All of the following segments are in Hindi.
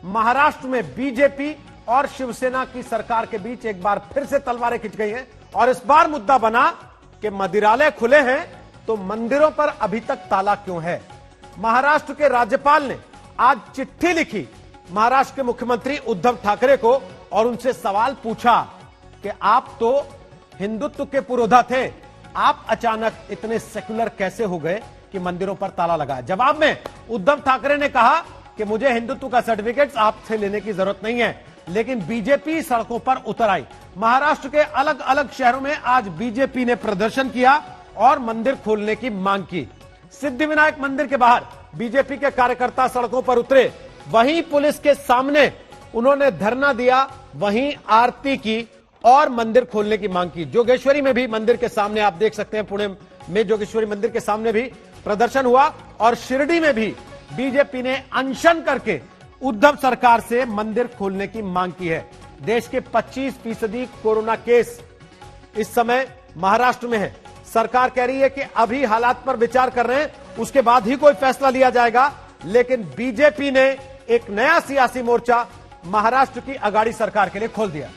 महाराष्ट्र में बीजेपी और शिवसेना की सरकार के बीच एक बार फिर से तलवारें खिंच गई हैं और इस बार मुद्दा बना कि मंदिरालय खुले हैं तो मंदिरों पर अभी तक ताला क्यों है। महाराष्ट्र के राज्यपाल ने आज चिट्ठी लिखी महाराष्ट्र के मुख्यमंत्री उद्धव ठाकरे को और उनसे सवाल पूछा कि आप तो हिंदुत्व के पुरोधा थे, आप अचानक इतने सेकुलर कैसे हो गए कि मंदिरों पर ताला लगा। जवाब में उद्धव ठाकरे ने कहा कि मुझे हिंदुत्व का सर्टिफिकेट आपसे लेने की जरूरत नहीं है, लेकिन बीजेपी सड़कों पर उतर आई। महाराष्ट्र के अलग अलग शहरों में आज बीजेपी ने प्रदर्शन किया और मंदिर खोलने की मांग की। सिद्धिविनायक मंदिर के बाहर बीजेपी के कार्यकर्ता सड़कों पर उतरे, वहीं पुलिस के सामने उन्होंने धरना दिया, वहीं आरती की और मंदिर खोलने की मांग की। जोगेश्वरी में भी मंदिर के सामने आप देख सकते हैं, पुणे में जोगेश्वरी मंदिर के सामने भी प्रदर्शन हुआ और शिरडी में भी बीजेपी ने अनशन करके उद्धव सरकार से मंदिर खोलने की मांग की है। देश के 25% कोरोना केस इस समय महाराष्ट्र में है। सरकार कह रही है कि अभी हालात पर विचार कर रहे हैं, उसके बाद ही कोई फैसला लिया जाएगा, लेकिन बीजेपी ने एक नया सियासी मोर्चा महाराष्ट्र की अगाड़ी सरकार के लिए खोल दिया।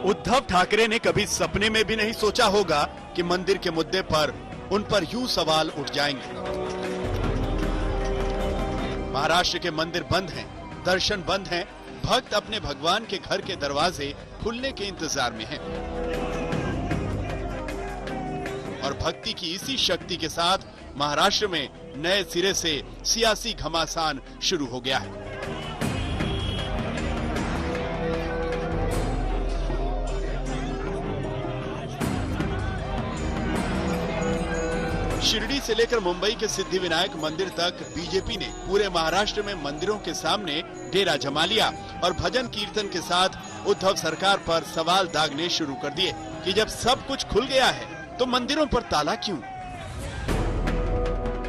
उद्धव ठाकरे ने कभी सपने में भी नहीं सोचा होगा कि मंदिर के मुद्दे पर उन पर यूं सवाल उठ जाएंगे। महाराष्ट्र के मंदिर बंद हैं, दर्शन बंद हैं, भक्त अपने भगवान के घर के दरवाजे खुलने के इंतजार में हैं। और भक्ति की इसी शक्ति के साथ महाराष्ट्र में नए सिरे से सियासी घमासान शुरू हो गया है। शिरडी से लेकर मुंबई के सिद्धिविनायक मंदिर तक बीजेपी ने पूरे महाराष्ट्र में मंदिरों के सामने डेरा जमा लिया और भजन कीर्तन के साथ उद्धव सरकार पर सवाल दागने शुरू कर दिए कि जब सब कुछ खुल गया है तो मंदिरों पर ताला क्यों।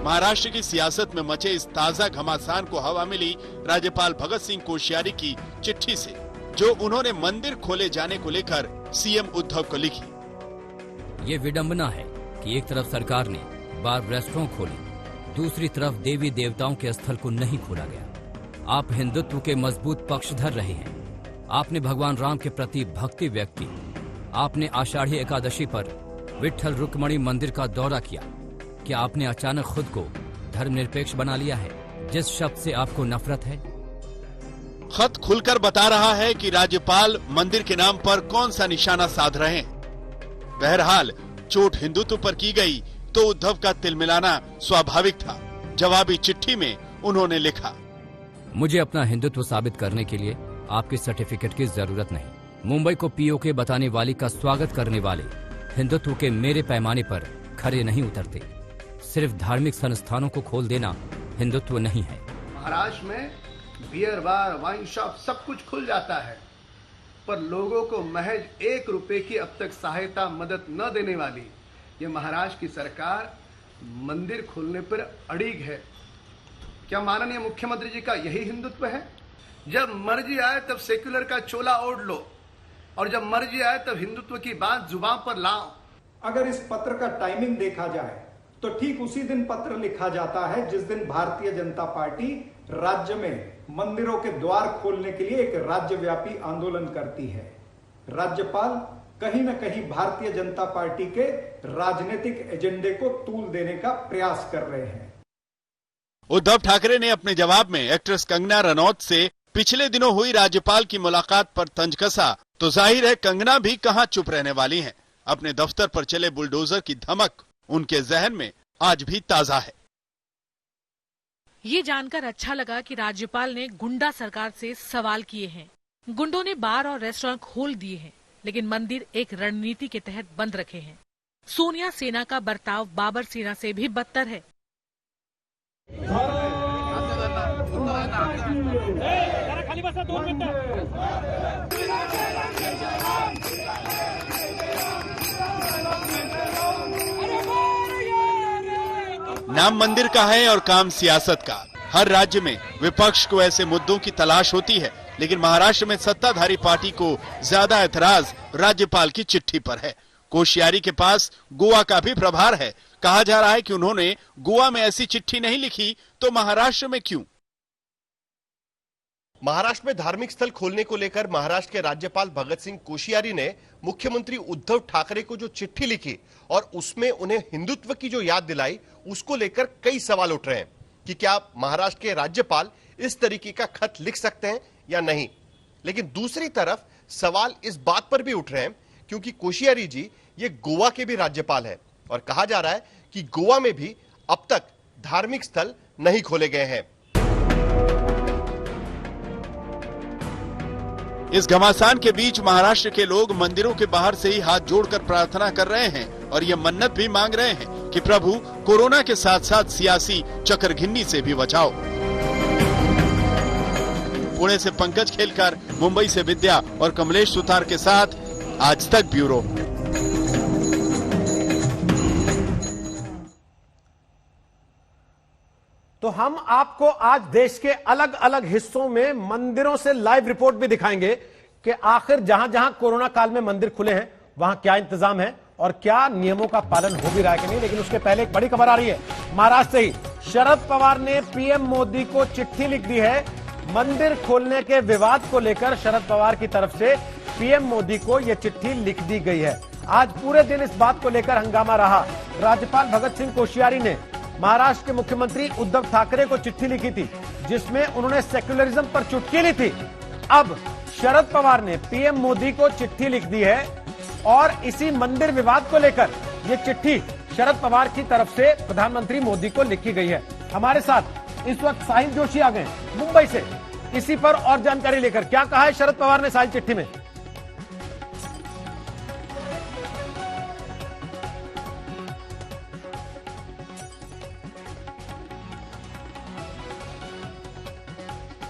महाराष्ट्र की सियासत में मचे इस ताजा घमासान को हवा मिली राज्यपाल भगत सिंह कोश्यारी की चिट्ठी से, जो उन्होंने मंदिर खोले जाने को लेकर सीएम उद्धव को लिखी। ये विडंबना है कि एक तरफ सरकार ने बार रेस्टोरेंट खोले, दूसरी तरफ देवी देवताओं के स्थल को नहीं खोला गया। आप हिंदुत्व के मजबूत पक्षधर रहे हैं। आपने भगवान राम के प्रति भक्ति व्यक्त की। आपने आषाढ़ी एकादशी पर विट्ठल रुक्मणी मंदिर का दौरा किया। क्या आपने अचानक खुद को धर्मनिरपेक्ष बना लिया है, जिस शब्द से आपको नफरत है? खत खुलकर बता रहा है कि राज्यपाल मंदिर के नाम पर कौन सा निशाना साध रहे हैं। बहरहाल चोट हिंदुत्व पर की गई तो उद्धव का तिलमिलाना स्वाभाविक था। जवाबी चिट्ठी में उन्होंने लिखा, मुझे अपना हिंदुत्व साबित करने के लिए आपके सर्टिफिकेट की जरूरत नहीं। मुंबई को पीओके बताने वाली का स्वागत करने वाले हिंदुत्व के मेरे पैमाने पर खरे नहीं उतरते। सिर्फ धार्मिक संस्थानों को खोल देना हिंदुत्व नहीं है। महाराष्ट्र में बियर बार, वाइन शॉप सब कुछ खुल जाता है, पर लोगों को महज 1 रुपए की अब तक सहायता मदद न देने वाली ये महाराष्ट्र की सरकार मंदिर खोलने पर अड़िग है। क्या माननीय मुख्यमंत्री जी का यही हिंदुत्व है? जब मर्जी आए तब सेक्युलर का चोला ओढ़ लो और जब मर्जी आए तब हिंदुत्व की बात जुबान पर लाओ। अगर इस पत्र का टाइमिंग देखा जाए तो ठीक उसी दिन पत्र लिखा जाता है जिस दिन भारतीय जनता पार्टी राज्य में मंदिरों के द्वार खोलने के लिए एक राज्यव्यापी आंदोलन करती है। राज्यपाल कहीं न कहीं भारतीय जनता पार्टी के राजनीतिक एजेंडे को तूल देने का प्रयास कर रहे हैं। उद्धव ठाकरे ने अपने जवाब में एक्ट्रेस कंगना रनौत से पिछले दिनों हुई राज्यपाल की मुलाकात पर तंज कसा, तो जाहिर है कंगना भी कहां चुप रहने वाली हैं। अपने दफ्तर पर चले बुलडोजर की धमक उनके जहन में आज भी ताजा है। ये जानकर अच्छा लगा कि राज्यपाल ने गुंडा सरकार से सवाल किए हैं। गुंडों ने बार और रेस्टोरेंट खोल दिए हैं, लेकिन मंदिर एक रणनीति के तहत बंद रखे हैं। सोनिया सेना का बर्ताव बाबर सेना से भी बदतर है। नाम मंदिर का है और काम सियासत का। हर राज्य में विपक्ष को ऐसे मुद्दों की तलाश होती है, लेकिन महाराष्ट्र में सत्ताधारी पार्टी को ज्यादा एतराज राज्यपाल की चिट्ठी पर है। कोश्यारी के पास गोवा का भी प्रभार है। कहा जा रहा है कि उन्होंने गोवा में ऐसी चिट्ठी नहीं लिखी तो महाराष्ट्र में क्यों? महाराष्ट्र में धार्मिक स्थल खोलने को लेकर महाराष्ट्र के राज्यपाल भगत सिंह कोश्यारी ने मुख्यमंत्री उद्धव ठाकरे को जो चिट्ठी लिखी और उसमें उन्हें हिंदुत्व की जो याद दिलाई, उसको लेकर कई सवाल उठ रहे हैं कि क्या महाराष्ट्र के राज्यपाल इस तरीके का खत लिख सकते हैं या नहीं। लेकिन दूसरी तरफ सवाल इस बात पर भी उठ रहे हैं क्योंकि कोश्यारी जी ये गोवा के भी राज्यपाल है और कहा जा रहा है कि गोवा में भी अब तक धार्मिक स्थल नहीं खोले गए हैं। इस घमासान के बीच महाराष्ट्र के लोग मंदिरों के बाहर से ही हाथ जोड़कर प्रार्थना कर रहे हैं और ये मन्नत भी मांग रहे हैं कि प्रभु कोरोना के साथ साथ सियासी चक्करघिन्नी से भी बचाओ। पुणे से पंकज खेलकर, मुंबई से विद्या और कमलेश सुतार के साथ आज तक ब्यूरो। तो हम आपको आज देश के अलग अलग हिस्सों में मंदिरों से लाइव रिपोर्ट भी दिखाएंगे कि आखिर जहां जहां कोरोना काल में मंदिर खुले हैं वहां क्या इंतजाम है और क्या नियमों का पालन हो भी रहा है कि नहीं। लेकिन उसके पहले एक बड़ी खबर आ रही है महाराष्ट्र से ही। शरद पवार ने पीएम मोदी को चिट्ठी लिख दी है। मंदिर खोलने के विवाद को लेकर शरद पवार की तरफ से पीएम मोदी को यह चिट्ठी लिख दी गई है। आज पूरे दिन इस बात को लेकर हंगामा रहा। राज्यपाल भगत सिंह कोश्यारी ने महाराष्ट्र के मुख्यमंत्री उद्धव ठाकरे को चिट्ठी लिखी थी जिसमें उन्होंने सेक्युलरिज्म पर चुटकी ली थी। अब शरद पवार ने पीएम मोदी को चिट्ठी लिख दी है और इसी मंदिर विवाद को लेकर यह चिट्ठी शरद पवार की तरफ से प्रधानमंत्री मोदी को लिखी गई है। हमारे साथ इस वक्त साहिल जोशी आ गए मुंबई से, इसी पर और जानकारी लेकर। क्या कहा है शरद पवार ने साहिल चिट्ठी में?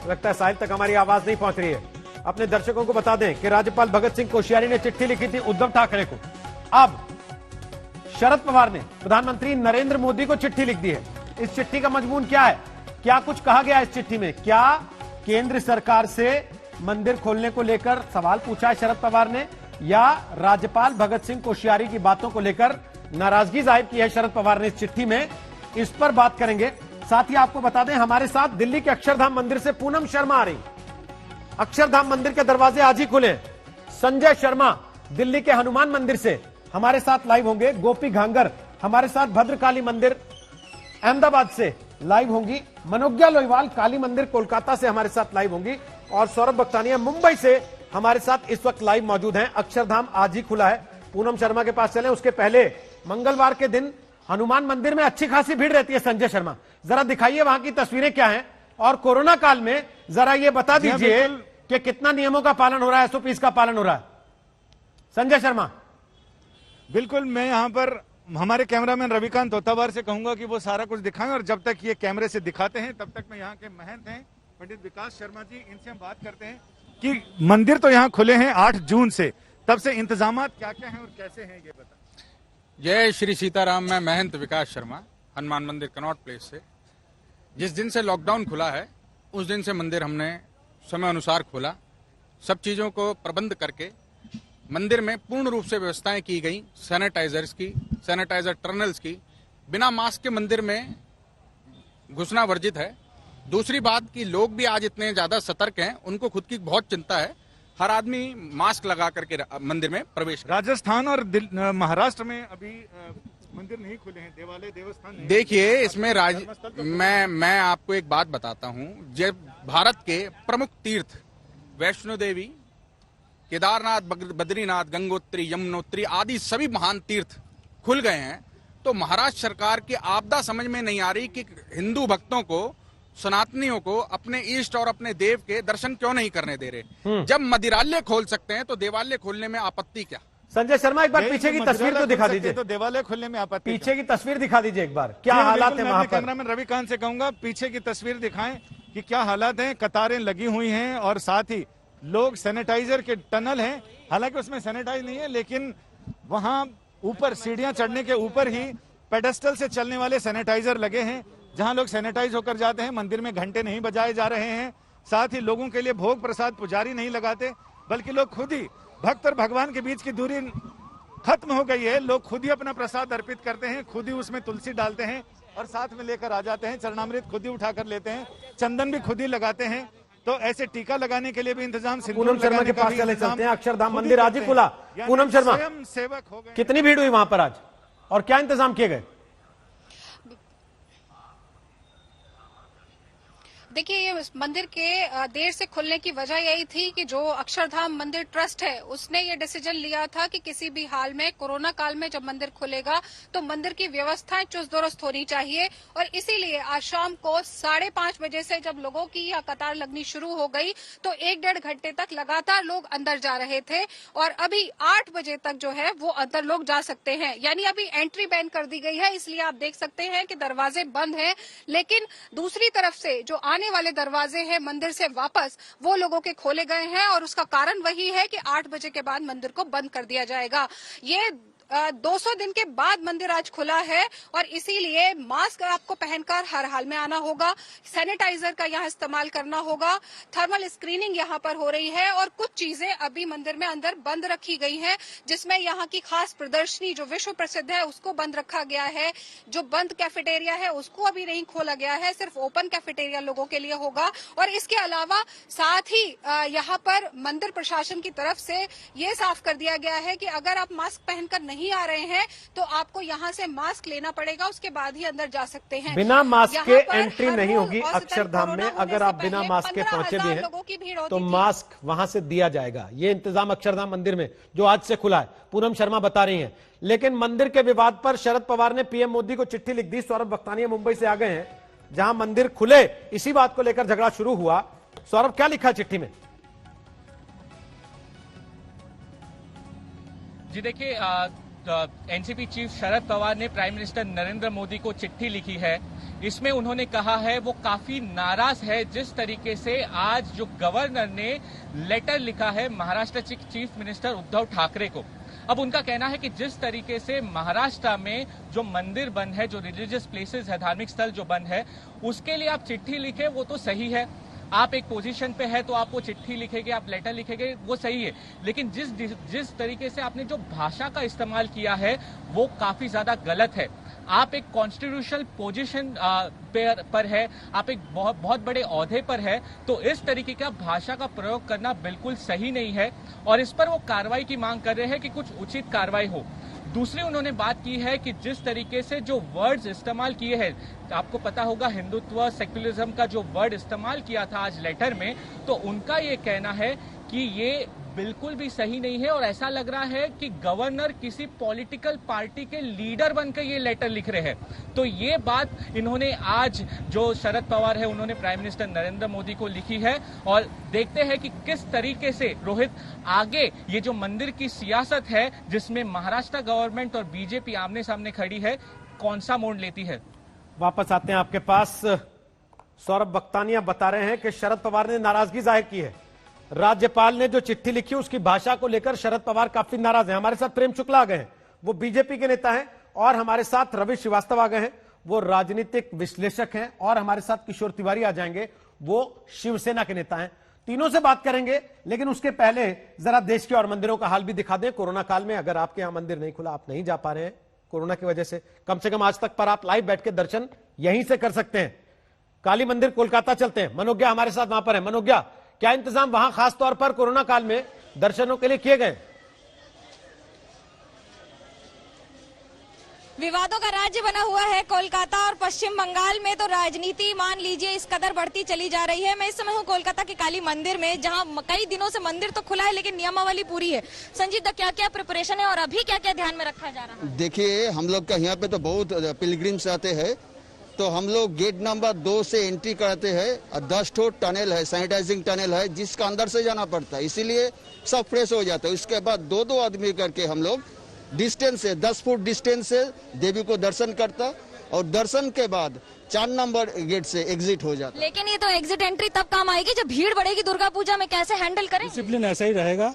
लगता है साहिल तक हमारी आवाज नहीं पहुंच रही है। अपने दर्शकों को बता दें कि राज्यपाल भगत सिंह कोश्यारी ने चिट्ठी लिखी थी उद्धव ठाकरे को। अब शरद पवार ने प्रधानमंत्री नरेंद्र मोदी को चिट्ठी लिख दी है। इस चिट्ठी का मजमून क्या है, क्या कुछ कहा गया इस चिट्ठी में? क्या केंद्र सरकार से मंदिर खोलने को लेकर सवाल पूछा है शरद पवार ने, या राज्यपाल भगत सिंह कोश्यारी की बातों को लेकर नाराजगी जाहिर की है शरद पवार ने इस चिट्ठी में? इस पर बात करेंगे। साथ ही आपको बता दें हमारे साथ दिल्ली के अक्षरधाम मंदिर से पूनम शर्मा आ रही। अक्षरधाम मंदिर के दरवाजे आज ही खुले। संजय शर्मा दिल्ली के हनुमान मंदिर से हमारे साथ लाइव होंगे। गोपी घांगर हमारे साथ भद्रकाली मंदिर अहमदाबाद से लाइव होंगी। मनोज्ञा लोईवाल काली मंदिर कोलकाता से हमारे साथ लाइव होंगी और सौरभ बख्तानिया मुंबई से हमारे साथ इस वक्त लाइव मौजूद हैं। अक्षरधाम आज ही खुला है। पूनम शर्मा के पास चलें, उसके पहले मंगलवार के दिन हनुमान मंदिर में अच्छी खासी भीड़ रहती है। संजय शर्मा जरा दिखाइए वहां की तस्वीरें क्या हैं और कोरोना काल में जरा ये बता दीजिए कि कितना नियमों का पालन हो रहा है, एसओपीज का पालन हो रहा है। संजय शर्मा। बिल्कुल, मैं यहाँ पर हमारे कैमरामैन रविकांत तोतावार से कहूंगा कि वो सारा कुछ दिखाएं और जब तक ये कैमरे से दिखाते हैं तब तक मैं यहाँ के महंत हैं पंडित विकास शर्मा जी, इनसे हम बात करते हैं कि मंदिर तो यहाँ खुले हैं 8 जून से, तब से इंतजाम क्या क्या हैं और कैसे हैं ये बता। जय श्री सीताराम। मैं महंत विकास शर्मा हनुमान मंदिर कनॉट प्लेस से। जिस दिन से लॉकडाउन खुला है उस दिन से मंदिर हमने समय अनुसार खोला। सब चीज़ों को प्रबंध करके मंदिर में पूर्ण रूप से व्यवस्थाएं की गई। सैनिटाइजर्स की, सैनिटाइजर टर्नल्स की। बिना मास्क के मंदिर में घुसना वर्जित है। दूसरी बात कि लोग भी आज इतने ज्यादा सतर्क हैं, उनको खुद की बहुत चिंता है। हर आदमी मास्क लगा करके मंदिर में प्रवेश। राजस्थान और महाराष्ट्र में अभी मंदिर नहीं खुले हैं, देवालय देवस्थान नहीं। देखिए इसमें मैं आपको एक बात बताता हूं। जब भारत के प्रमुख तीर्थ वैष्णो देवी, केदारनाथ, बद्रीनाथ, गंगोत्री, यमुनोत्री आदि सभी महान तीर्थ खुल गए हैं तो महाराष्ट्र सरकार की आपदा समझ में नहीं आ रही कि हिंदू भक्तों को, सनातनियों को अपने इष्ट और अपने देव के दर्शन क्यों नहीं करने दे रहे। जब मंदिरालय खोल सकते हैं तो देवालय खोलने में आपत्ति क्या? संजय शर्मा, एक बार पीछे की तस्वीर तो दिखा दीजिए। तो देवालय खुलने में आपत्ति, पीछे की तस्वीर दिखा दीजिए एक बार, क्या हालात है वहां पर। कैमरामैन रविकांत से कहूंगा पीछे की तस्वीर दिखाएं कि क्या हालात हैं। कतारें लगी हुई हैं और साथ ही लोग, सैनिटाइजर के टनल हैं, हालांकि उसमें सैनिटाइज नहीं है, लेकिन वहां ऊपर सीढ़ियां चढ़ने के ऊपर ही पेडेस्टल से चलने वाले सैनिटाइजर लगे हैं, जहां लोग सैनिटाइज होकर जाते हैं। मंदिर में घंटे नहीं बजाए जा रहे हैं, साथ ही लोगों के लिए भोग प्रसाद पुजारी नहीं लगाते, बल्कि लोग खुद ही, भक्त और भगवान के बीच की दूरी खत्म हो गई है। लोग खुद ही अपना प्रसाद अर्पित करते हैं, खुद ही उसमें तुलसी डालते हैं और साथ में लेकर आ जाते हैं। चरणामृत खुद ही उठाकर लेते हैं, चंदन भी खुद ही लगाते हैं। तो ऐसे टीका लगाने के लिए भी इंतजाम, पूनम शर्मा के पास चले चलते हैं। अक्षरधाम मंदिर आज ही खुला। पूनम शर्मा, सेवक हो गए। कितनी भीड़ हुई वहां पर आज और क्या इंतजाम किए गए? देखिए, ये मंदिर के देर से खुलने की वजह यही थी कि जो अक्षरधाम मंदिर ट्रस्ट है उसने ये डिसीजन लिया था कि किसी भी हाल में कोरोना काल में जब मंदिर खुलेगा तो मंदिर की व्यवस्थाएं चुस्त दुरुस्त होनी चाहिए। और इसीलिए आज शाम को 5:30 बजे से जब लोगों की यह कतार लगनी शुरू हो गई तो 1-1.5 घंटे तक लगातार लोग अंदर जा रहे थे और अभी 8 बजे तक जो है वो अंदर लोग जा सकते हैं। यानी अभी एंट्री बैन कर दी गई है, इसलिए आप देख सकते हैं कि दरवाजे बंद हैं। लेकिन दूसरी तरफ से जो आने वाले दरवाजे हैं मंदिर से वापस, वो लोगों के खोले गए हैं और उसका कारण वही है कि 8 बजे के बाद मंदिर को बंद कर दिया जाएगा। ये 200 दिन के बाद मंदिर आज खुला है और इसीलिए मास्क आपको पहनकर हर हाल में आना होगा, सैनिटाइजर का यहाँ इस्तेमाल करना होगा, थर्मल स्क्रीनिंग यहाँ पर हो रही है और कुछ चीजें अभी मंदिर में अंदर बंद रखी गई हैं, जिसमें यहाँ की खास प्रदर्शनी जो विश्व प्रसिद्ध है उसको बंद रखा गया है। जो बंद कैफेटेरिया है उसको अभी नहीं खोला गया है, सिर्फ ओपन कैफेटेरिया लोगों के लिए होगा। और इसके अलावा साथ ही यहाँ पर मंदिर प्रशासन की तरफ से ये साफ कर दिया गया है कि अगर आप मास्क पहनकर नहीं आ रहे हैं तो आपको यहाँ से मास्क लेना पड़ेगा, उसके बाद ही अंदर जा सकते हैं। बिना मास्क के एंट्री नहीं होगी अक्षरधाम में। अगर आप बिना मास्क के पहुंचे भी हैं तो मास्क वहां से दिया जाएगा। ये इंतजाम अक्षरधाम मंदिर में जो आज से खुला है, पूनम शर्मा बता रही हैं। लेकिन मंदिर के विवाद पर शरद पवार ने पीएम मोदी को चिट्ठी लिख दी। सौरभ बख्तानिया मुंबई से आ गए हैं, जहां मंदिर खुले इसी बात को लेकर झगड़ा शुरू हुआ। सौरभ, क्या लिखा चिट्ठी में? जी देखिए, एनसीपी चीफ शरद पवार ने प्राइम मिनिस्टर नरेंद्र मोदी को चिट्ठी लिखी है। इसमें उन्होंने कहा है वो काफी नाराज है जिस तरीके से आज जो गवर्नर ने लेटर लिखा है महाराष्ट्र चीफ मिनिस्टर उद्धव ठाकरे को। अब उनका कहना है कि जिस तरीके से महाराष्ट्र में जो मंदिर बंद है, जो रिलीजियस प्लेसेस है, धार्मिक स्थल जो बंद है, उसके लिए आप चिट्ठी लिखे वो तो सही है। आप एक पोजीशन पे है तो आप वो चिट्ठी लिखेंगे, आप लेटर लिखेंगे, वो सही है। लेकिन जिस तरीके से आपने जो भाषा का इस्तेमाल किया है वो काफी ज्यादा गलत है। आप एक कॉन्स्टिट्यूशनल पोजीशन पर है, आप एक बहुत बड़े ओहदे पर है, तो इस तरीके का भाषा का प्रयोग करना बिल्कुल सही नहीं है और इस पर वो कार्रवाई की मांग कर रहे हैं कि कुछ उचित कार्रवाई हो। दूसरी उन्होंने बात की है कि जिस तरीके से जो वर्ड्स इस्तेमाल किए हैं, आपको पता होगा हिंदुत्व, सेक्युलरिज्म का जो वर्ड इस्तेमाल किया था आज लेटर में, तो उनका ये कहना है कि ये बिल्कुल भी सही नहीं है और ऐसा लग रहा है कि गवर्नर किसी पॉलिटिकल पार्टी के लीडर बनकर ये लेटर लिख रहे हैं। तो ये बात इन्होंने आज जो शरद पवार है उन्होंने प्राइम मिनिस्टर नरेंद्र मोदी को लिखी है और देखते हैं कि किस तरीके से रोहित आगे ये जो मंदिर की सियासत है जिसमें महाराष्ट्र गवर्नमेंट और बीजेपी आमने सामने खड़ी है, कौन सा मोड़ लेती है। वापस आते हैं आपके पास। सौरभ बख्तानिया बता रहे हैं कि शरद पवार ने नाराजगी जाहिर की है। राज्यपाल ने जो चिट्ठी लिखी उसकी भाषा को लेकर शरद पवार काफी नाराज हैं। हमारे साथ प्रेम शुक्ला आ गए हैं, वो बीजेपी के नेता हैं, और हमारे साथ रवि श्रीवास्तव आ गए हैं, वो राजनीतिक विश्लेषक हैं, और हमारे साथ किशोर तिवारी आ जाएंगे, वो शिवसेना के नेता हैं। तीनों से बात करेंगे, लेकिन उसके पहले जरा देश के और मंदिरों का हाल भी दिखा दें। कोरोना काल में अगर आपके यहां मंदिर नहीं खुला, आप नहीं जा पा रहे हैं कोरोना की वजह से कम आज तक, पर आप लाइव बैठ के दर्शन यहीं से कर सकते हैं। काली मंदिर कोलकाता चलते हैं, मनोज्ञा हमारे साथ वहां पर है। मनोज्ञा, क्या इंतजाम वहां खास तौर पर कोरोना काल में दर्शनों के लिए किए गए? विवादों का राज्य बना हुआ है कोलकाता और पश्चिम बंगाल में, तो राजनीति मान लीजिए इस कदर बढ़ती चली जा रही है। मैं इस समय हूँ कोलकाता के काली मंदिर में, जहां कई दिनों से मंदिर तो खुला है लेकिन नियमावली पूरी है। संजीव, क्या क्या प्रिपरेशन है और अभी क्या क्या ध्यान में रखा जा रहा है? देखिए, हम लोग का यहाँ पे तो बहुत पिलग्रिम्स आते हैं तो हम लोग गेट नंबर 2 से एंट्री करते हैं। 10 ठो टनल है, सैनिटाइजिंग टनल है, जिसका अंदर से जाना पड़ता है, इसीलिए सब फ्रेश हो जाता है। उसके बाद 2-2 आदमी करके हम लोग डिस्टेंस से 10 फुट डिस्टेंस से देवी को दर्शन करता, और दर्शन के बाद 4 नंबर गेट से एग्जिट हो जाता। लेकिन ये तो एग्जिट एंट्री तब काम आएगी जब भीड़ बढ़ेगी दुर्गा पूजा में, कैसे हैंडल करें? डिसिप्लिन ऐसा ही रहेगा।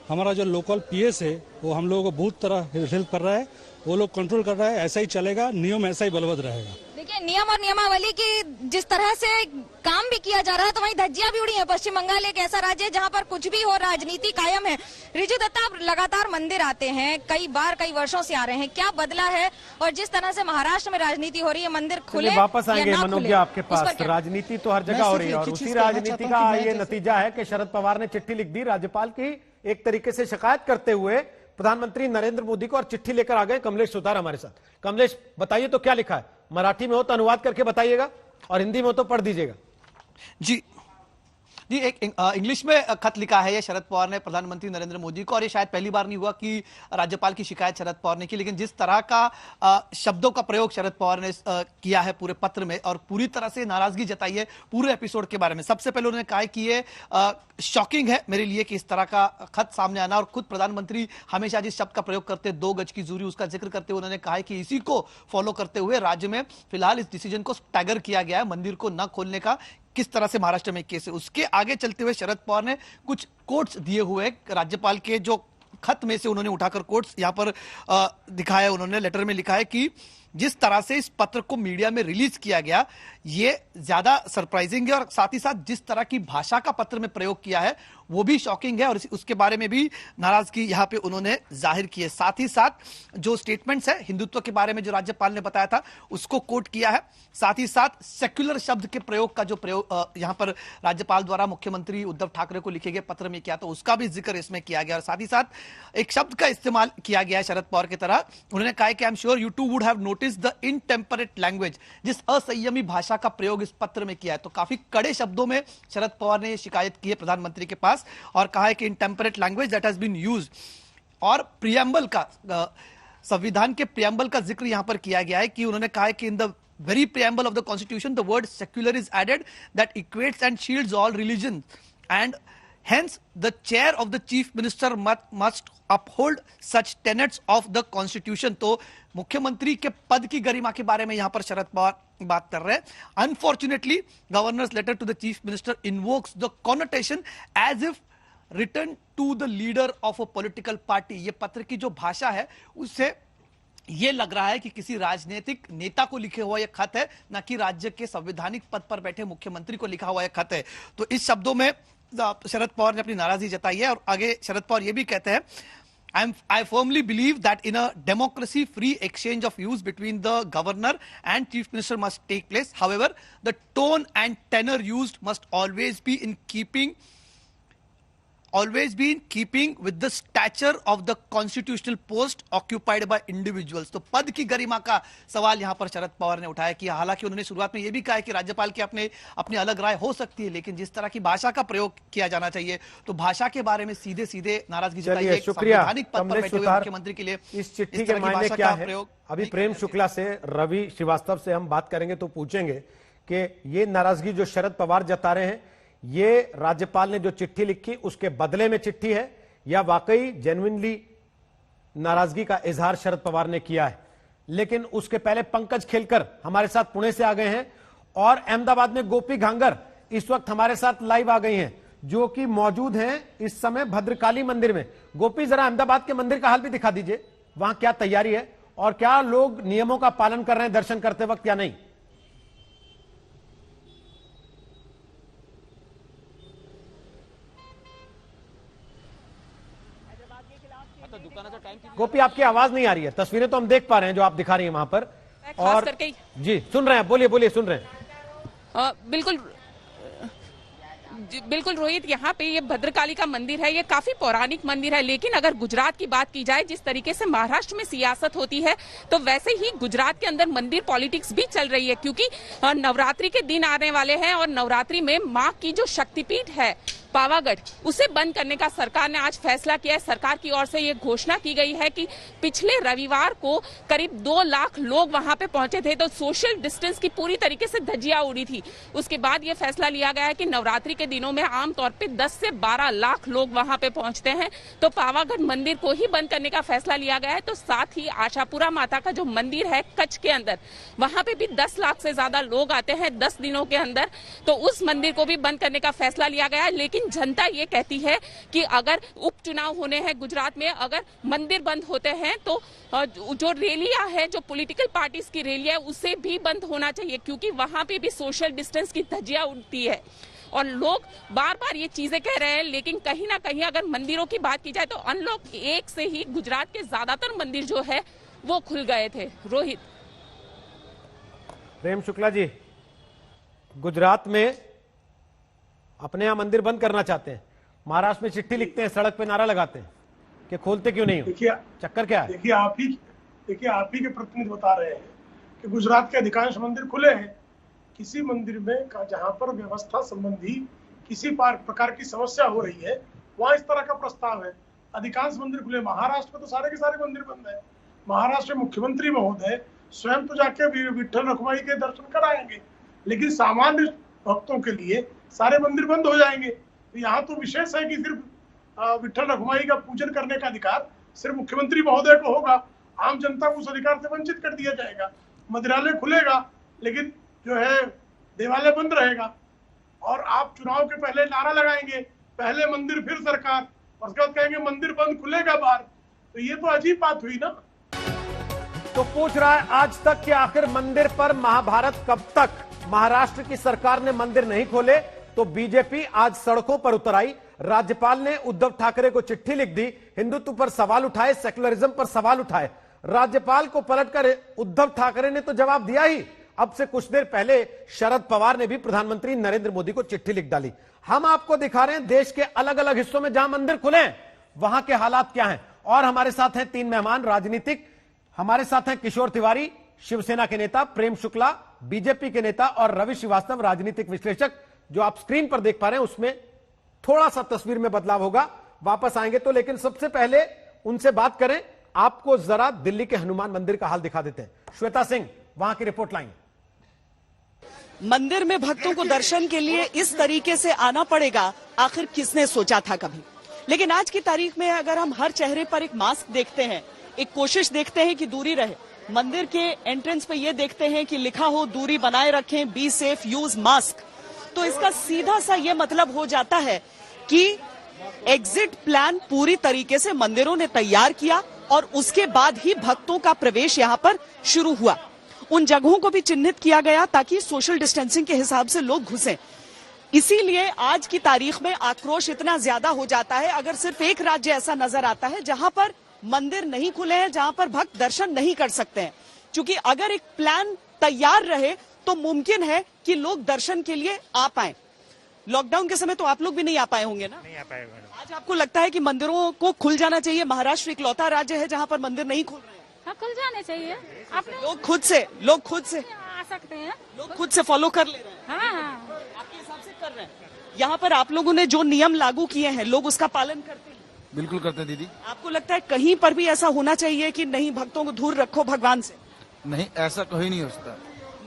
हमारा जो लोकल पीएस है वो हम लोगों को बहुत तरह हेल्प कर रहा है, वो लोग कंट्रोल कर रहा है, ऐसा ही चलेगा, नियम ऐसा ही बलवत्त रहेगा। देखिए, नियम और नियमावली की जिस तरह से काम भी किया जा रहा है, तो वहीं धज्जियां भी उड़ी है। पश्चिम बंगाल एक ऐसा राज्य है जहां पर कुछ भी हो, राजनीति कायम है। रिजू दत्ता, आप लगातार मंदिर आते हैं, कई बार कई वर्षों से आ रहे हैं, क्या बदला है? और जिस तरह से महाराष्ट्र में राजनीति हो रही है, मंदिर खुले वापस आएंगे मनोज्ञा आपके पास। राजनीति तो हर जगह हो रही है, और उसी राजनीति का ये नतीजा है कि शरद पवार ने चिट्ठी लिख दी राज्यपाल की, एक तरीके से शिकायत करते हुए प्रधानमंत्री नरेंद्र मोदी को, और चिट्ठी लेकर आ गए कमलेश सुतार हमारे साथ। कमलेश, बताइए तो क्या लिखा है? मराठी में हो तो अनुवाद करके बताइएगा, और हिंदी में हो तो पढ़ दीजिएगा। जी, एक इंग्लिश में खत लिखा है ये शरद पवार ने प्रधानमंत्री नरेंद्र मोदी को, और ये शायद पहली बार नहीं हुआ कि राज्यपाल की शिकायत शरद पवार ने की, लेकिन जिस तरह का शब्दों का प्रयोग शरद पवार ने किया है पूरे पत्र में, और पूरी तरह से नाराजगी जताई है पूरे एपिसोड के बारे में। सबसे पहले उन्होंने कहा कि ये शॉकिंग है मेरे लिए कि इस तरह का खत सामने आना, और खुद प्रधानमंत्री हमेशा जिस शब्द का प्रयोग करते हैं 2 गज की दूरी, उसका जिक्र करते हुए उन्होंने कहा है कि इसी को फॉलो करते हुए राज्य में फिलहाल इस डिसीजन को स्टैगर किया गया है, मंदिर को न खोलने का, किस तरह से महाराष्ट्र में केस है। उसके आगे चलते हुए शरद पवार ने कुछ कोट्स दिए हुए राज्यपाल के, जो खत में से उन्होंने उठाकर कोट्स यहां पर दिखाया। उन्होंने लेटर में लिखा है कि जिस तरह से इस पत्र को मीडिया में रिलीज किया गया ये ज्यादा सरप्राइजिंग है, और साथ ही साथ जिस तरह की भाषा का पत्र में प्रयोग किया है वो भी शॉकिंग है, और उसके बारे में भी नाराजगी यहां पे उन्होंने जाहिर की है। साथ ही साथ जो स्टेटमेंट्स है हिंदुत्व के बारे में जो राज्यपाल ने बताया था उसको कोट किया है। साथ ही साथ सेक्युलर शब्द के प्रयोग का जो प्रयोग यहां पर राज्यपाल द्वारा मुख्यमंत्री उद्धव ठाकरे को लिखे गए पत्र में किया, तो उसका भी जिक्र इसमें किया गया। और साथ ही साथ एक शब्द का इस्तेमाल किया गया है शरद पवार की तरह। उन्होंने कहा कि I am sure you too would have notice the intemperate language, जिस असंयमी भाषा का प्रयोग इस पत्र में किया है। तो काफी कड़े शब्दों में शरद पवार ने शिकायत की है प्रधानमंत्री के पास, और कहा है कि intemperate language that has been used. और प्रियम्बल का, संविधान के प्रियम्बल का जिक्र यहां पर किया गया है कि उन्होंने कहा है कि in the very preamble of the constitution the word secular is added that equates and shields all religions, and hence the chair of the chief minister must uphold such tenets of the constitution। तो मुख्यमंत्री के पद की गरिमा के बारे में यहां पर शरद पवार बात कर रहे हैं। Unfortunately governor's letter to the chief minister invokes the connotation as if return to the leader of a political party. ये पत्र की जो भाषा है उससे ये लग रहा है कि किसी राजनीतिक नेता को लिखे हुआ यह खत है, न कि राज्य के संवैधानिक पद पर बैठे मुख्यमंत्री को लिखा हुआ यह खत है। तो इस शब्दों में शरद पवार ने अपनी नाराजगी जताई है। और आगे शरद पवार ये भी कहते हैं, I firmly believe that in a democracy, free exchange of views between the governor and chief minister must take place. However, the tone and tenor used must always be in keeping with the stature of the constitutional post occupied by individuals। तो पद की गरिमा का सवाल यहां पर शरद पवार ने उठाया कि हालांकि उन्होंने शुरुआत में यह भी कहा है कि राज्यपाल की अपनी अलग राय हो सकती है, लेकिन जिस तरह की भाषा का प्रयोग किया जाना चाहिए, तो भाषा के बारे में सीधे सीधे नाराजगी जताई है। संवैधानिक पद पर बैठे हुए मुख्यमंत्री के लिए इस चिट्ठी के मायने क्या है? अभी प्रेम शुक्ला से, रवि श्रीवास्तव से हम बात करेंगे तो पूछेंगे कि ये नाराजगी जो शरद पवार जता रहे हैं, ये राज्यपाल ने जो चिट्ठी लिखी उसके बदले में चिट्ठी है, या वाकई जेन्युइनली नाराजगी का इजहार शरद पवार ने किया है? लेकिन उसके पहले पंकज खेलकर हमारे साथ पुणे से आ गए हैं, और अहमदाबाद में गोपी घांगर इस वक्त हमारे साथ लाइव आ गई हैं, जो कि मौजूद हैं इस समय भद्रकाली मंदिर में। गोपी, जरा अहमदाबाद के मंदिर का हाल भी दिखा दीजिए, वहां क्या तैयारी है और क्या लोग नियमों का पालन कर रहे हैं दर्शन करते वक्त या नहीं? गोपी, आपकी आवाज नहीं आ रही है, तस्वीरें तो हम देख पा रहे हैं जो आप दिखा रही हैं वहां पर, और जी सुन रहे हैं, बोलिए सुन रहे हैं। बिल्कुल रोहित, यहाँ पे ये भद्रकाली का मंदिर है, ये काफी पौराणिक मंदिर है, लेकिन अगर गुजरात की बात की जाए, जिस तरीके से महाराष्ट्र में सियासत होती है, तो वैसे ही गुजरात के अंदर मंदिर पॉलिटिक्स भी चल रही है, क्योंकि नवरात्रि के दिन आने वाले हैं, और नवरात्रि में माँ की जो शक्तिपीठ है पावागढ़, उसे बंद करने का सरकार ने आज फैसला किया है। सरकार की ओर से ये घोषणा की गई है कि पिछले रविवार को करीब 2 लाख लोग वहां पे पहुंचे थे, तो सोशल डिस्टेंस की पूरी तरीके से धज्जियां उड़ी थी। उसके बाद ये फैसला लिया गया है कि नवरात्रि के दिनों में आमतौर पे 10 से 12 लाख लोग वहां पे पहुंचते हैं, तो पावागढ़ मंदिर को ही बंद करने का फैसला लिया गया है। तो साथ ही आशापुरा माता का जो मंदिर है कच्छ के अंदर, वहां पे भी 10 लाख से ज्यादा लोग आते हैं 10 दिनों के अंदर, तो उस मंदिर को भी बंद करने का फैसला लिया गया है। लेकिन जनता ये कहती है कि अगर उपचुनाव होने हैं गुजरात में, अगर मंदिर बंद होते हैं तो जो रैलियां है, जो पॉलिटिकल पार्टीज की रैली है, उसे भी बंद होना चाहिए, क्योंकि वहां पे भी सोशल डिस्टेंस की धज्जियां उड़ती है और लोग बार बार ये चीजें कह रहे हैं। लेकिन कहीं ना कहीं अगर मंदिरों की बात की जाए तो अनलॉक 1 से ही गुजरात के ज्यादातर मंदिर जो है वो खुल गए थे। रोहित। प्रेम शुक्ला जी, गुजरात में अपने यहां मंदिर बंद करना चाहते हैं, महाराष्ट्र में चिट्ठी लिखते हैं, सड़क पे नारा लगाते हैं कि खोलते क्यों नहीं हो? चक्कर क्या है? देखिए आप ही के प्रतिनिधि बता रहे हैं कि गुजरात के अधिकांश मंदिर खुले हैं। किसी मंदिर में जहां पर व्यवस्था संबंधी किसी प्रकार की समस्या हो रही है, वहां इस तरह का प्रस्ताव है। अधिकांश मंदिर खुले, महाराष्ट्र में तो सारे के सारे मंदिर बंद है। महाराष्ट्र में मुख्यमंत्री महोदय स्वयं तो जाके विठ्ठल रखुमाई के दर्शन कराएंगे, लेकिन सामान्य भक्तों के लिए सारे मंदिर बंद हो जाएंगे। तो यहाँ तो विशेष है कि सिर्फ विठ्ठल रखुमाई का पूजन करने का अधिकार सिर्फ मुख्यमंत्री महोदय को होगा, आम जनता को उस अधिकार से वंचित कर दिया जाएगा। मंदिरालय खुलेगा लेकिन जो है देवालय बंद रहेगा, और आप चुनाव के पहले नारा लगाएंगे पहले मंदिर फिर सरकार, और उसके बाद कहेंगे मंदिर बंद खुलेगा बाहर, तो ये तो अजीब बात हुई ना। तो पूछ रहा है आज तक कि आखिर मंदिर पर महाभारत कब तक? महाराष्ट्र की सरकार ने मंदिर नहीं खोले तो बीजेपी आज सड़कों पर उतर आई। राज्यपाल ने उद्धव ठाकरे को चिट्ठी लिख दी, हिंदुत्व पर सवाल उठाए, सेकुलरिज्म पर सवाल उठाए। राज्यपाल को पलटकर उद्धव ठाकरे ने तो जवाब दिया ही, अब से कुछ देर पहले शरद पवार ने भी प्रधानमंत्री नरेंद्र मोदी को चिट्ठी लिख डाली। हम आपको दिखा रहे हैं देश के अलग अलग हिस्सों में जहां मंदिर खुले हैं वहां के हालात क्या हैं। और हमारे साथ हैं 3 मेहमान राजनीतिक, हमारे साथ हैं किशोर तिवारी शिवसेना के नेता, प्रेम शुक्ला बीजेपी के नेता और रवि श्रीवास्तव राजनीतिक विश्लेषक। जो आप स्क्रीन पर देख पा रहे हैं उसमें थोड़ा सा तस्वीर में बदलाव होगा, वापस आएंगे तो, लेकिन सबसे पहले उनसे बात करें। आपको जरा दिल्ली के हनुमान मंदिर का हाल दिखा देते हैं। श्वेता सिंह वहां की रिपोर्ट लाएंगे। मंदिर में भक्तों को दर्शन के लिए इस तरीके से आना पड़ेगा, आखिर किसने सोचा था कभी। लेकिन आज की तारीख में अगर हम हर चेहरे पर एक मास्क देखते हैं, एक कोशिश देखते हैं कि दूरी रहे, मंदिर के एंट्रेंस पे ये देखते हैं कि लिखा हो दूरी बनाए रखें, बी सेफ, यूज मास्क, तो इसका सीधा सा ये मतलब हो जाता है कि एग्जिट प्लान पूरी तरीके से मंदिरों ने तैयार किया और उसके बाद ही भक्तों का प्रवेश यहाँ पर शुरू हुआ। उन जगहों को भी चिन्हित किया गया ताकि सोशल डिस्टेंसिंग के हिसाब से लोग घुसें। इसीलिए आज की तारीख में आक्रोश इतना ज्यादा हो जाता है अगर सिर्फ एक राज्य ऐसा नजर आता है जहां पर मंदिर नहीं खुले हैं, जहां पर भक्त दर्शन नहीं कर सकते हैं। क्योंकि अगर एक प्लान तैयार रहे तो मुमकिन है कि लोग दर्शन के लिए आ पाए। लॉकडाउन के समय तो आप लोग भी नहीं आ पाए होंगे ना? नहीं आ पाए। आज आपको लगता है कि मंदिरों को खुल जाना चाहिए? महाराष्ट्र इकलौता राज्य है जहां पर मंदिर नहीं खुल रहे हैं। हाँ, खुल जाने चाहिए। लोग खुद से आ सकते हैं, लोग खुद से फॉलो कर ले रहे हैं। हाँ, आपके हिसाब से कर रहे हैं। यहाँ पर आप लोगों ने जो नियम लागू किए हैं लोग उसका पालन करते हैं? बिल्कुल करते हैं दीदी। आपको लगता है कहीं पर भी ऐसा होना चाहिए कि नहीं, भक्तों को दूर रखो भगवान से? नहीं, ऐसा कहीं नहीं हो सकता।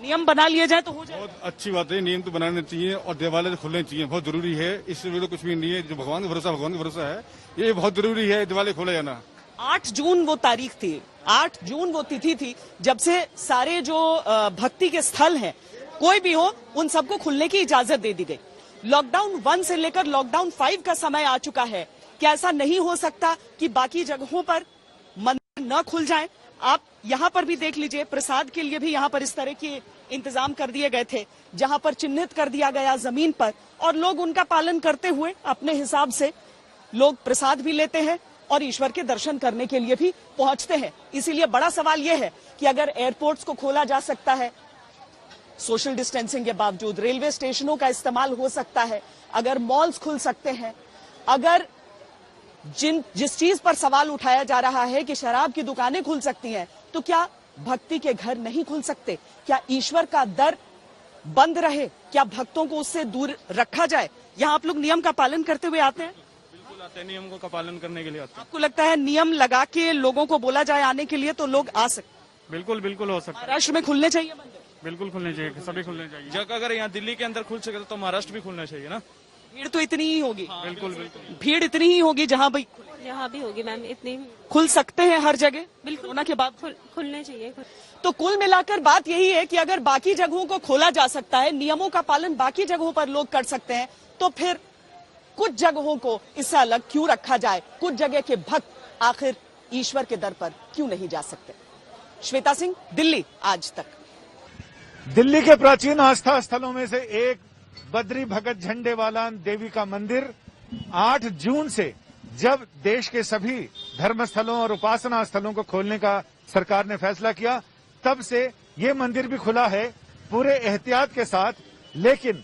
नियम बना लिए जाए तो हो जाए। बहुत अच्छी बात है, नियम तो बनाने चाहिए और देवालय खुलने चाहिए, बहुत जरूरी है। इससे तो कुछ भी नहीं है, जो भगवान का भरोसा है, ये बहुत जरूरी है, देवालय खोला जाना। 8 जून वो तारीख थी, 8 जून वो तिथि थी जब से सारे जो भक्ति के स्थल हैं कोई भी हो उन सबको खुलने की इजाजत दे दी गई। लॉकडाउन 1 से लेकर लॉकडाउन 5 का समय आ चुका है। क्या ऐसा नहीं हो सकता कि बाकी जगहों पर मंदिर न खुल जाएं? आप यहाँ पर भी देख लीजिए, प्रसाद के लिए भी यहाँ पर इस तरह के इंतजाम कर दिए गए थे जहाँ पर चिन्हित कर दिया गया जमीन पर, और लोग उनका पालन करते हुए अपने हिसाब से लोग प्रसाद भी लेते हैं और ईश्वर के दर्शन करने के लिए भी पहुंचते हैं। इसीलिए बड़ा सवाल यह है कि अगर एयरपोर्ट्स को खोला जा सकता है सोशल डिस्टेंसिंग के बावजूद, रेलवे स्टेशनों का इस्तेमाल हो सकता है, अगर मॉल्स खुल सकते हैं, अगर जिस चीज पर सवाल उठाया जा रहा है कि शराब की दुकानें खुल सकती हैं, तो क्या भक्ति के घर नहीं खुल सकते? क्या ईश्वर का दर बंद रहे? क्या भक्तों को उससे दूर रखा जाए? यहाँ आप लोग नियम का पालन करते हुए आते हैं? बिल्कुल आते हैं, नियम का पालन करने के लिए आते हैं। आपको लगता है नियम लगा के लोगों को बोला जाए आने के लिए तो लोग आ सकते? बिल्कुल बिल्कुल हो सकता है। महाराष्ट्र में खुलने चाहिए मंदिर? बिल्कुल खुलने चाहिए, सभी खुलने चाहिए। जगह अगर यहाँ दिल्ली के अंदर खुल सके तो महाराष्ट्र भी खुलना चाहिए ना। भीड़ तो इतनी ही होगी। बिल्कुल बिल्कुल भीड़ इतनी ही होगी जहाँ भाई यहाँ भी होगी मैम, इतनी खुल सकते हैं हर जगह बिल्कुल कोरोना के बाद खुलने चाहिए। तो कुल मिलाकर बात यही है कि अगर बाकी जगहों को खोला जा सकता है, नियमों का पालन बाकी जगहों पर लोग कर सकते हैं, तो फिर कुछ जगहों को इससे अलग क्यों रखा जाए? कुछ जगह के भक्त आखिर ईश्वर के दर पर क्यों नहीं जा सकते? श्वेता सिंह, दिल्ली आज तक। दिल्ली के प्राचीन आस्था स्थलों में से एक बद्री भगत झंडेवाला देवी का मंदिर 8 जून से जब देश के सभी धर्मस्थलों और उपासना स्थलों को खोलने का सरकार ने फैसला किया, तब से ये मंदिर भी खुला है पूरे एहतियात के साथ। लेकिन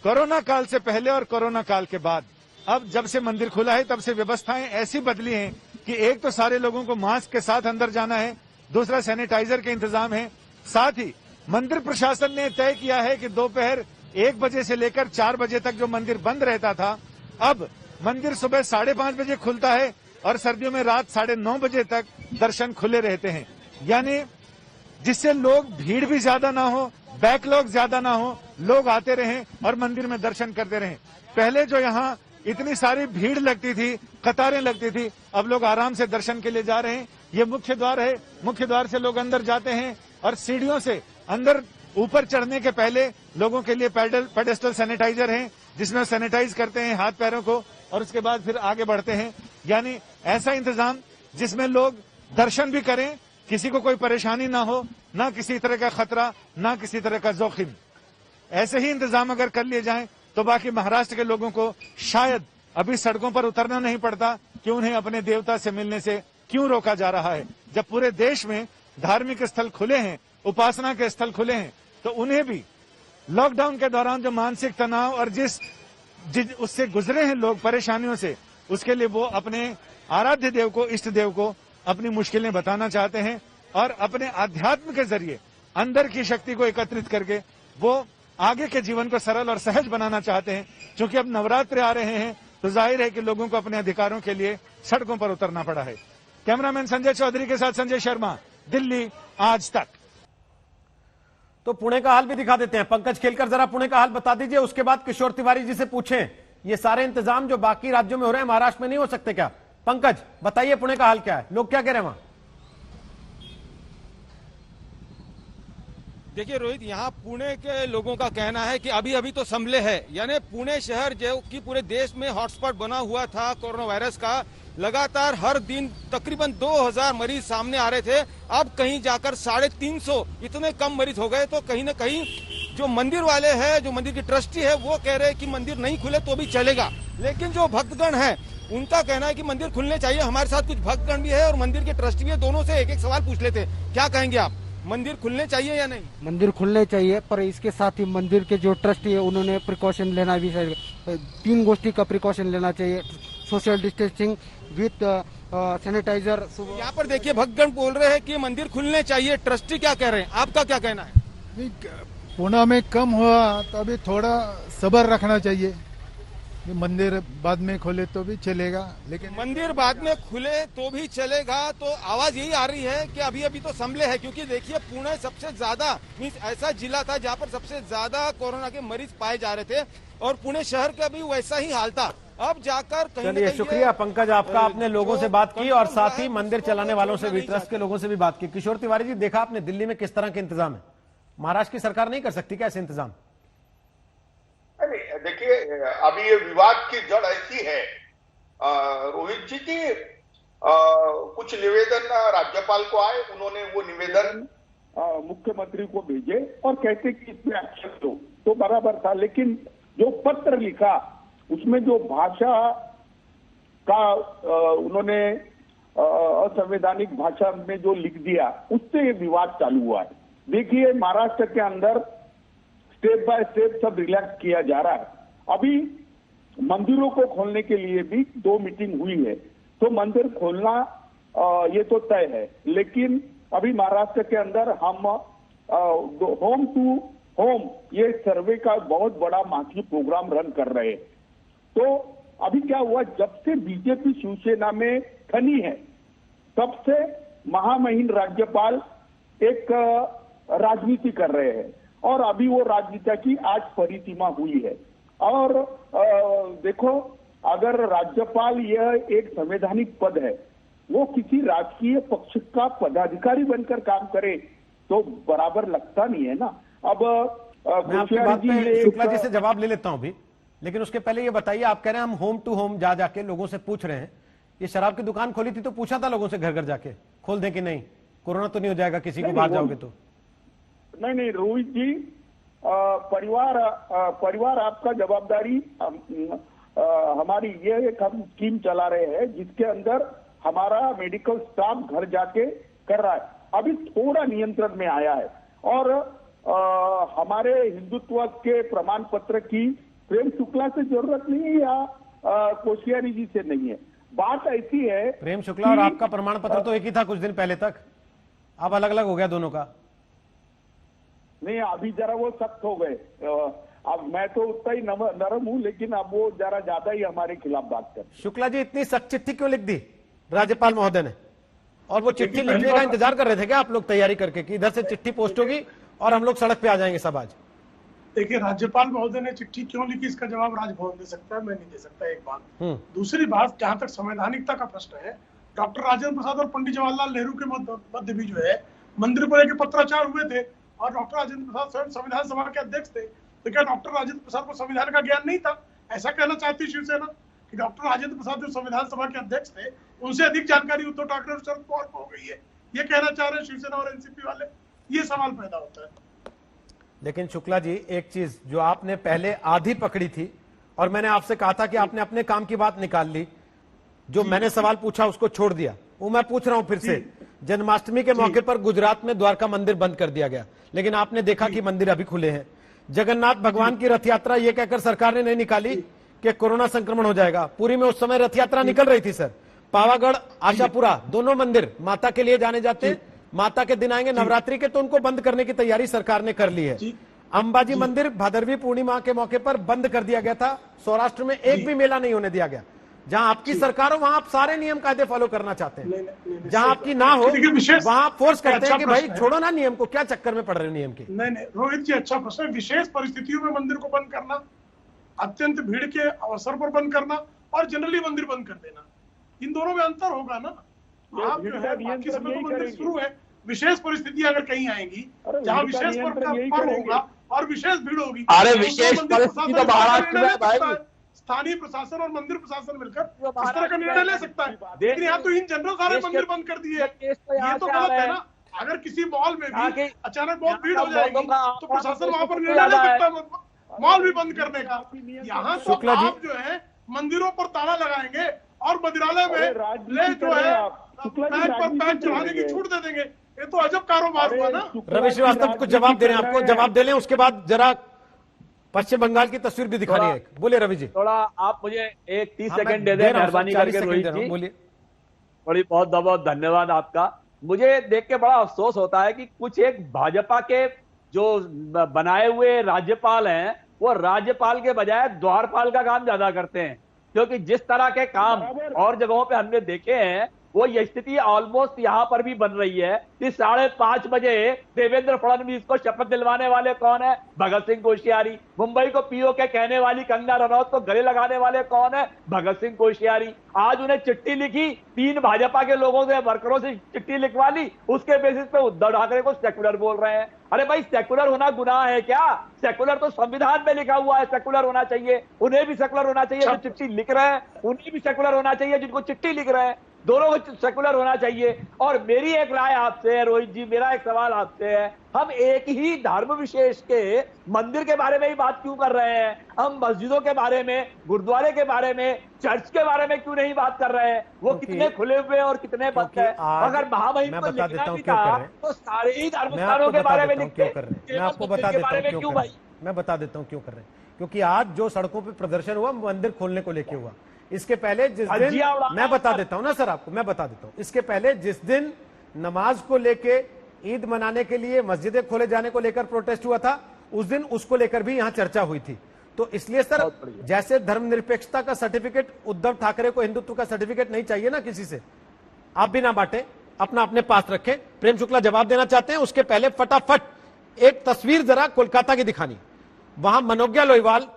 कोरोना काल से पहले और कोरोना काल के बाद अब जब से मंदिर खुला है तब से व्यवस्थाएं ऐसी बदली हैं कि एक तो सारे लोगों को मास्क के साथ अंदर जाना है, दूसरा सैनिटाइजर के इंतजाम है। साथ ही मंदिर प्रशासन ने तय किया है कि दोपहर 1 बजे से लेकर 4 बजे तक जो मंदिर बंद रहता था, अब मंदिर सुबह 5:30 बजे खुलता है और सर्दियों में रात 9:30 बजे तक दर्शन खुले रहते हैं। यानी जिससे लोग भीड़ भी ज्यादा ना हो, बैकलॉग ज्यादा ना हो, लोग आते रहें और मंदिर में दर्शन करते रहें। पहले जो यहाँ इतनी सारी भीड़ लगती थी, कतारें लगती थी, अब लोग आराम से दर्शन के लिए जा रहे हैं। ये मुख्य द्वार है, मुख्य द्वार से लोग अंदर जाते हैं और सीढ़ियों से अंदर ऊपर चढ़ने के पहले लोगों के लिए पेडेस्टल सैनिटाइजर हैं, जिसमें सैनिटाइज करते हैं हाथ पैरों को और उसके बाद फिर आगे बढ़ते हैं। यानी ऐसा इंतजाम जिसमें लोग दर्शन भी करें, किसी को कोई परेशानी ना हो, ना किसी तरह का खतरा, ना किसी तरह का जोखिम। ऐसे ही इंतजाम अगर कर लिए जाएं तो बाकी महाराष्ट्र के लोगों को शायद अभी सड़कों पर उतरना नहीं पड़ता कि उन्हें अपने देवता से मिलने से क्यों रोका जा रहा है। जब पूरे देश में धार्मिक स्थल खुले हैं, उपासना के स्थल खुले हैं, तो उन्हें भी लॉकडाउन के दौरान जो मानसिक तनाव और जिस उससे गुजरे हैं लोग परेशानियों से, उसके लिए वो अपने आराध्य देव को, इष्ट देव को अपनी मुश्किलें बताना चाहते हैं और अपने आध्यात्म के जरिए अंदर की शक्ति को एकत्रित करके वो आगे के जीवन को सरल और सहज बनाना चाहते हैं। क्योंकि अब नवरात्र आ रहे हैं तो जाहिर है कि लोगों को अपने अधिकारों के लिए सड़कों पर उतरना पड़ा है। कैमरामैन संजय चौधरी के साथ संजय शर्मा, दिल्ली आज तक। तो पुणे का हाल भी दिखा देते हैं। पंकज खेलकर जरा पुणे का हाल बता दीजिए, उसके बाद किशोर तिवारी जी से पूछें ये सारे इंतजाम जो बाकी राज्यों में हो रहे हैं महाराष्ट्र में नहीं हो सकते क्या? पंकज बताइए पुणे का हाल क्या है, लोग क्या कह रहे हैं वहां? देखिए रोहित, यहाँ पुणे के लोगों का कहना है कि अभी अभी तो संभले है। यानी पुणे शहर जो कि पूरे देश में हॉटस्पॉट बना हुआ था कोरोना वायरस का, लगातार हर दिन तकरीबन 2000 मरीज सामने आ रहे थे। अब कहीं जाकर 350 इतने कम मरीज हो गए। तो कहीं न कहीं जो मंदिर वाले हैं, जो मंदिर की ट्रस्टी है, वो कह रहे हैं कि मंदिर नहीं खुले तो भी चलेगा। लेकिन जो भक्तगण है उनका कहना है कि मंदिर खुलने चाहिए। हमारे साथ कुछ भक्तगण भी है और मंदिर के ट्रस्टी भी है, दोनों से एक एक सवाल पूछ लेते हैं। क्या कहेंगे आप, मंदिर खुलने चाहिए या नहीं? मंदिर खुलने चाहिए, पर इसके साथ ही मंदिर के जो ट्रस्टी है उन्होंने प्रिकॉशन लेना भी चाहिए। 3 गोष्ठी का प्रिकॉशन लेना चाहिए, सोशल डिस्टेंसिंग विथ सैनिटाइजर। यहाँ पर देखिए भक्तगण बोल रहे हैं कि मंदिर खुलने चाहिए, ट्रस्टी क्या कह रहे हैं, आपका क्या कहना है? पुणे में कम हुआ तो अभी थोड़ा सब्र रखना चाहिए। मंदिर बाद में खोले तो भी चलेगा, लेकिन मंदिर बाद में खुले तो भी चलेगा। तो आवाज यही आ रही है कि अभी अभी तो संभले है। क्योंकि देखिए पुणे सबसे ज्यादा मीन्स ऐसा जिला था जहाँ पर सबसे ज्यादा कोरोना के मरीज पाए जा रहे थे और पुणे शहर का भी वैसा ही हाल था। अब जाकर चलिए, शुक्रिया पंकज आपका, आपने लोगों से बात की और साथ ही मंदिर चलाने वालों से भी, ट्रस्ट के लोगों से भी बात की। किशोर तिवारी जी, देखा आपने दिल्ली में किस तरह के इंतजाम है, महाराष्ट्र की सरकार नहीं कर सकती क्या ऐसे इंतजाम? देखिए अभी ये विवाद की जड़ ऐसी है रोहित जी की कुछ निवेदन राज्यपाल को आए, उन्होंने वो निवेदन मुख्यमंत्री को भेजे और कहते कि इसमें एक्शन लो, तो बराबर था। लेकिन जो पत्र लिखा उसमें जो भाषा का उन्होंने असंवैधानिक भाषा में जो लिख दिया, उससे ये विवाद चालू हुआ है। देखिए महाराष्ट्र के अंदर स्टेप बाय स्टेप सब रिलैक्स किया जा रहा है। अभी मंदिरों को खोलने के लिए भी 2 मीटिंग हुई है, तो मंदिर खोलना ये तो तय है। लेकिन अभी महाराष्ट्र के अंदर हम होम टू होम ये सर्वे का बहुत बड़ा मासिक प्रोग्राम रन कर रहे हैं। तो अभी क्या हुआ, जब से बीजेपी शिवसेना में ठनी है तब से महामहिम राज्यपाल एक राजनीति कर रहे हैं और अभी वो राजनीति की आज परिसीमा हुई है। और देखो, अगर राज्यपाल यह एक संवैधानिक पद है, वो किसी राजकीय पक्ष का पदाधिकारी बनकर काम करे तो बराबर लगता नहीं है ना। अब मैं आपकी बात पे शुक्ला जी से जवाब ले लेता हूं भी, लेकिन उसके पहले ये बताइए, आप कह रहे हैं हम होम टू होम जा जाके लोगों से पूछ रहे हैं। ये शराब की दुकान खोली थी तो पूछा था लोगों से घर घर जाके खोल दें कि नहीं, कोरोना तो नहीं हो जाएगा किसी को बाहर जाओगे तो? नहीं रोहित जी, परिवार आपका जवाबदारी हमारी ये एक हम स्कीम चला रहे हैं जिसके अंदर हमारा मेडिकल स्टाफ घर जाके कर रहा है। अभी थोड़ा नियंत्रण में आया है और हमारे हिंदुत्व के प्रमाण पत्र की प्रेम शुक्ला से जरूरत नहीं है या कोश्यारी जी से नहीं है। बात ऐसी है, प्रेम शुक्ला और आपका प्रमाण पत्र तो एक ही था कुछ दिन पहले तक, अब अलग अलग हो गया दोनों का। नहीं, अभी जरा वो सख्त हो गए। अब मैं तो उतना ही नरम हूं, लेकिन अब वो जरा ज्यादा ही हमारे खिलाफ बात कर। शुक्ला जी, इतनी सख्त चिट्ठी क्यों लिख दी राज्यपाल महोदय ने? और वो चिट्ठी लिखने का इंतजार कर रहे थे क्या आप लोग तैयारी करके कि इधर से चिट्ठी पोस्ट होगी और हम लोग सड़क पे आ जाएंगे सब आज? देखिए, राज्यपाल महोदय ने चिट्ठी क्यों लिखी इसका जवाब राजभवन दे सकता है, मैं नहीं दे सकता, एक बात। दूसरी बात, जहां तक संवैधानिकता का प्रश्न है, डॉक्टर राजेंद्र प्रसाद और पंडित जवाहरलाल नेहरू के मध्य भी जो है मंदिर को लेकर पत्राचार हुए थे और डॉक्टर राजेंद्र प्रसाद स्वयं संविधान सभा के अध्यक्ष थे। तो क्या डॉक्टर राजेंद्र प्रसाद को संविधान का ज्ञान नहीं था? ऐसा कहना चाहती शिवसेना कि डॉक्टर राजेंद्र प्रसाद जो संविधान सभा के अध्यक्ष थे उनसे अधिक जानकारी उद्धव ठाकरे और शरद पवार को हो गई है, ये कहना चाह रहे हैं शिवसेना और एनसीपी वाले? ये सवाल पैदा होता है। लेकिन शुक्ला जी, एक चीज जो आपने पहले आधी पकड़ी थी और मैंने आपसे कहा था कि आपने अपने काम की बात निकाल ली, जो मैंने सवाल पूछा उसको छोड़ दिया, वो मैं पूछ रहा हूं फिर से। जन्माष्टमी के मौके पर गुजरात में द्वारका मंदिर बंद कर दिया गया, लेकिन आपने देखा कि मंदिर अभी खुले हैं। जगन्नाथ भगवान की रथ यात्रा ये कहकर सरकार ने नहीं निकाली कि कोरोना संक्रमण हो जाएगा। पुरी में उस समय रथ यात्रा निकल रही थी सर। पावागढ़, आशापुरा, दोनों मंदिर माता के लिए जाने जाते हैं, माता के दिन आएंगे नवरात्रि के, तो उनको बंद करने की तैयारी सरकार ने कर ली है। अंबाजी मंदिर भादरवी पूर्णिमा के मौके पर बंद कर दिया गया था। सौराष्ट्र में एक भी मेला नहीं होने दिया गया। जहां आपकी सरकार हो वहां आप सारे नियम कायदे फॉलो करना चाहते हैं, जहां आपकी ना हो वहां आप फोर्स करते हैं कि भाई छोड़ो ना नियम को, क्या चक्कर में पड़ रहे हो नियम के? नहीं रोहित जी, अच्छा प्रश्न है। विशेष परिस्थितियों में मंदिर को बंद करना, अत्यंत भीड़ के अवसर पर बंद करना और जनरली मंदिर बंद कर देना, इन दोनों में अंतर होगा ना। आप जो है बाकी समय तो मंदिर शुरू है, विशेष परिस्थिति अगर कहीं आएंगी जहाँ विशेष पर्व होगा और विशेष भीड़ होगी, अरे विशेष परिस्थिति तो महाराष्ट्र में भाई स्थानीय प्रशासन और मंदिर प्रशासन मिलकर इस तरह का निर्णय ले सकता है। लेकिन यहाँ तो इन जनरल सारे मंदिर बंद कर दिए, ये तो गलत है ना। अगर किसी मॉल में भी अचानक बहुत भीड़ हो जाएगी तो प्रशासन वहां पर निर्णय ले सकता है मॉल भी बंद करने का। यहाँ तो आप जो है मंदिरों पर ताला लगाएंगे और मंदिरालय में ले जो है पैक पर पैक चढ़ाने की छूट दे देंगे। ये तो अजब कारोबार हुआ ना। रवि श्रीवास्तव कुछ जवाब दे रहे हैं, आपको जवाब दे लें, उसके बाद जरा पश्चिम बंगाल की तस्वीर भी दिखानी है। बोलिए रवि जी। थोड़ा आप मुझे एक 30 सेकंड दे दें मेहरबानी करके रोहित जी। बोलिए। बड़ी बहुत बहुत धन्यवाद आपका। मुझे देख के बड़ा अफसोस होता है कि कुछ एक भाजपा के जो बनाए हुए राज्यपाल हैं वो राज्यपाल के बजाय द्वारपाल का काम ज्यादा करते हैं, क्योंकि जिस तरह के काम और जगहों पे हमने देखे हैं वो ये स्थिति ऑलमोस्ट यहाँ पर भी बन रही है कि 5:30 बजे देवेंद्र फडणवीस को शपथ दिलवाने वाले कौन है? भगत सिंह कोश्यारी। मुंबई को पीओ के कहने वाली कंगना रनौत को गले लगाने वाले कौन है? भगत सिंह कोश्यारी। आज उन्हें चिट्ठी लिखी, 3 भाजपा के लोगों से, वर्करों से चिट्ठी लिखवा ली, उसके बेसिस पे उद्धव ठाकरे को सेक्युलर बोल रहे हैं। अरे भाई, सेक्युलर होना गुनाह है क्या? सेक्युलर तो संविधान में लिखा हुआ है सेक्युलर होना चाहिए। उन्हें भी सेक्युलर होना चाहिए जो चिट्ठी लिख रहे हैं, उन्हें भी सेक्युलर होना चाहिए जिनको चिट्ठी लिख रहे हैं, दोनों को सेक्युलर होना चाहिए। और मेरी एक राय आपसे है रोहित जी, मेरा एक सवाल आपसे है, हम एक ही धर्म विशेष के मंदिर के बारे में ही बात क्यों कर रहे हैं? हम मस्जिदों के बारे में, गुरुद्वारे के बारे में, चर्च के बारे में क्यों नहीं बात कर रहे हैं? वो कितने खुले हुए और कितने बंद है? अगर महामहिम को लिखना भी था तो सारे ही धर्म स्थानों के बारे में लिखते। मैं आपको बता देता हूँ क्यों कर रहे हैं। मैं बता देता हूँ क्यों कर रहे हैं। क्योंकि आज जो सड़कों पे प्रदर्शन हुआ मंदिर खोलने को लेके हुआ। इसके पहले जिस दिन, मैं बता देता हूं ना सर आपको, मैं बता देता हूं, इसके पहले जिस दिन नमाज को लेके, ईद मनाने के लिए मस्जिदें खोले जाने को लेकर प्रोटेस्ट हुआ था, उस दिन उसको लेकर भी यहां चर्चा हुई थी। तो इसलिए सर, जैसे धर्मनिरपेक्षता का सर्टिफिकेट उद्धव ठाकरे को हिंदुत्व का सर्टिफिकेट नहीं चाहिए ना किसी से, आप भी ना बांटे, अपना अपने पास रखें। प्रेम शुक्ला जवाब देना चाहते हैं, उसके पहले फटाफट एक तस्वीर जरा कोलकाता की दिखानी, वहां मनोज्ञा लोहिवाल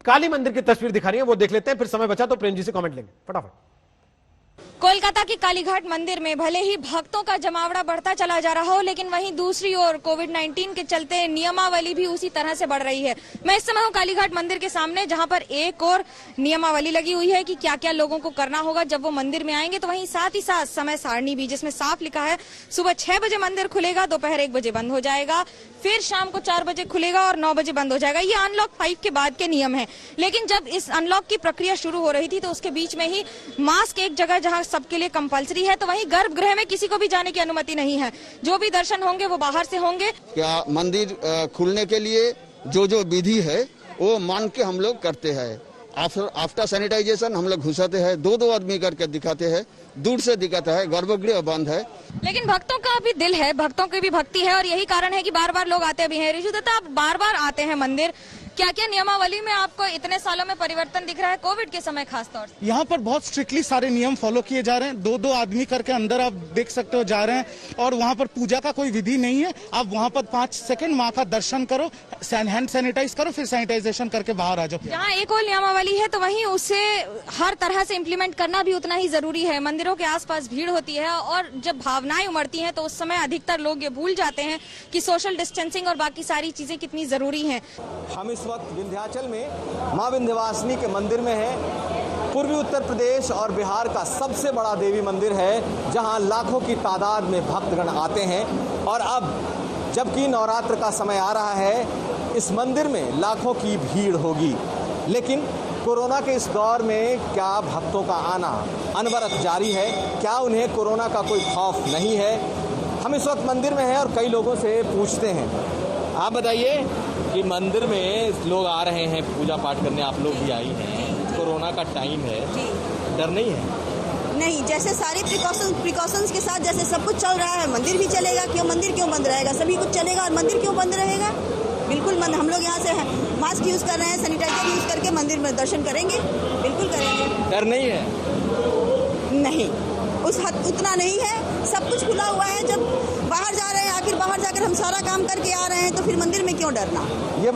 काली मंदिर की तस्वीर दिखा रही है, वो देख लेते हैं, फिर समय बचा तो प्रेम जी से कमेंट लेंगे। फटाफट। कोलकाता के कालीघाट मंदिर में भले ही भक्तों का जमावड़ा बढ़ता चला जा रहा हो, लेकिन वहीं दूसरी ओर कोविड-19 के चलते नियमावली भी उसी तरह से बढ़ रही है। मैं इस समय हूं कालीघाट मंदिर के सामने, जहां पर एक और नियमावली लगी हुई है कि क्या क्या लोगों को करना होगा जब वो मंदिर में आएंगे, तो वहीं साथ ही साथ समय सारणी भी, जिसमें साफ लिखा है सुबह 6 बजे मंदिर खुलेगा, दोपहर 1 बजे बंद हो जाएगा, फिर शाम को 4 बजे खुलेगा और 9 बजे बंद हो जाएगा। ये अनलॉक 5 के बाद के नियम है। लेकिन जब इस अनलॉक की प्रक्रिया शुरू हो रही थी तो उसके बीच में ही मास्क एक जगह जहां सबके लिए कंपलसरी है, तो वहीं गर्भगृह में किसी को भी जाने की अनुमति नहीं है। जो भी दर्शन होंगे वो बाहर से होंगे। क्या मंदिर खुलने के लिए जो विधि है वो मान के हम लोग करते हैं। आफ्टर सैनिटाइजेशन हम लोग घुसाते हैं, 2-2 आदमी करके दिखाते हैं, दूर से दिखाता है, गर्भगृह बंद है। लेकिन भक्तों का भी दिल है, भक्तों की भी भक्ति है, और यही कारण है कि बार बार लोग आते भी हैं। ऋषि दत्ता, आप बार बार आते हैं मंदिर, क्या क्या नियमावली में आपको इतने सालों में परिवर्तन दिख रहा है, कोविड के समय खास तौर से? यहाँ पर बहुत स्ट्रिक्टली सारे नियम फॉलो किए जा रहे हैं। 2-2 आदमी करके अंदर आप देख सकते हो जा रहे हैं, और वहाँ पर पूजा का कोई विधि नहीं है। आप वहाँ पर 5 सेकंड माँ का दर्शन करो, हैंड सैनिटाइज करो, फिर सैनिटाइजेशन करके बाहर आ जाओ। जहाँ एक और नियमावली है तो वहीं उसे हर तरह से इम्प्लीमेंट करना भी उतना ही जरूरी है। मंदिरों के आसपास भीड़ होती है, और जब भावनाएं उमड़ती हैं तो उस समय अधिकतर लोग ये भूल जाते हैं कि सोशल डिस्टेंसिंग और बाकी सारी चीजें कितनी जरूरी हैं। हम इस वक्त विंध्याचल में मां विंध्यवासिनी के मंदिर में है। पूर्वी उत्तर प्रदेश और बिहार का सबसे बड़ा देवी मंदिर है, जहां लाखों की तादाद में भक्तगण आते हैं। और अब जबकि नवरात्र का समय आ रहा है, इस मंदिर में लाखों की भीड़ होगी। लेकिन कोरोना के इस दौर में क्या भक्तों का आना अनवरत जारी है? क्या उन्हें कोरोना का कोई खौफ नहीं है? हम इस वक्त मंदिर में हैं और कई लोगों से पूछते हैं। आप बताइए कि मंदिर में लोग आ रहे हैं पूजा पाठ करने, आप लोग भी आई हैं, कोरोना का टाइम है, डर नहीं है? नहीं, जैसे सारे प्रिकॉशंस के साथ जैसे सब कुछ चल रहा है, मंदिर भी चलेगा। क्यों मंदिर क्यों बंद रहेगा? सभी कुछ चलेगा और मंदिर क्यों बंद रहेगा? बिल्कुल बंद। हम लोग यहाँ से मास्क यूज कर रहे हैं, सैनिटाइजर यूज करके मंदिर में दर्शन करेंगे, बिल्कुल करेंगे। डर नहीं है? नहीं, उस हद उतना नहीं है। सब कुछ खुला हुआ है। जब बाहर जा रहे हैं, आखिर बाहर जाकर हम सारा काम करके आ रहे हैं, तो फिर मंदिर में क्यों डरना?